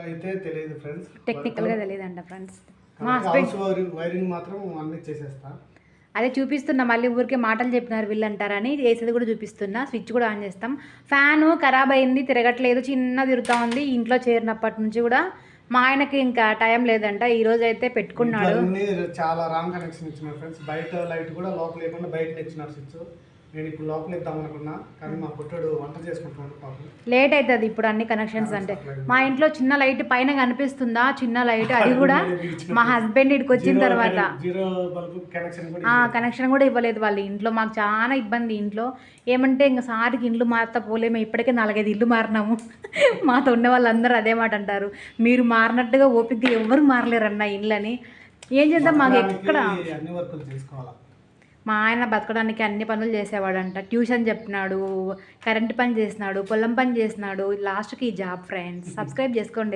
అయితే తెలియదు ఫ్రెండ్స్, టెక్నికల్గా తెలియదంట ఫ్రెండ్స్. మా హౌస్ హస్బెండ్ వైరింగ్ మాత్రం అన్నీ చేసేస్తా. అదే చూపిస్తున్నా, మళ్ళీ ఊరికే మాటలు చెప్పినారు వీళ్ళు అంటారని వేసేది కూడా చూపిస్తున్నా. స్విచ్ కూడా ఆన్ చేస్తాం. ఫ్యాను ఖరాబ్ అయింది, తిరగట్లేదు, చిన్న తిరుగుతూ ఉంది. ఇంట్లో చేరినప్పటి నుంచి కూడా మా ఆయనకి ఇంకా టైం లేదంట. ఈ రోజు అయితే పెట్టుకున్నాడు. చాలా రాంగ్ కనెక్షన్ ఇచ్చినారు ఫ్రెండ్స్. బయట లైట్ కూడా లోపల లేకుండా బయట ఇచ్చినారు స్విచ్. నేను ఇప్పుడు లోపల ఇద్దాం అనుకున్నా, కానీ మా పుట్టాడు వంట చేసుకుంటున్నాడు పాపం. లేట్ అవుతుంది ఇప్పుడు అన్ని కనెక్షన్స్ అంటే. మా ఇంట్లో చిన్న లైట్ పైన కనిపిస్తుందా, చిన్న లైట్, అది కూడా మా హస్బెండ్ ఇక్కడికి వచ్చిన తర్వాత కనెక్షన్ కూడా ఇవ్వలేదు వాళ్ళ ఇంట్లో. మాకు చాలా ఇబ్బంది ఇంట్లో. ఏమంటే ఇంకా సారికి ఇండ్లు మారుతా పోలేము, ఇప్పటికే 4-5 ఇల్లు మారినాము. మాతో ఉన్న వాళ్ళందరూ అదే మాట అంటారు, మీరు మారినట్టుగా ఓపికగా ఎవరు మారలేరన్న ఇండ్లని. ఏం చేద్దాం, మాకు ఎక్కడ అన్ని వర్కులు చేసుకోవాలా. మా ఆయన బతకడానికి అన్ని పనులు చేసేవాడంట. ట్యూషన్ చెప్పినాడు, కరెంట్ పని చేసినాడు, పొలం పని చేసినాడు, లాస్ట్కి ఈ జాబ్. ఫ్రెండ్స్ సబ్స్క్రైబ్ చేసుకోండి.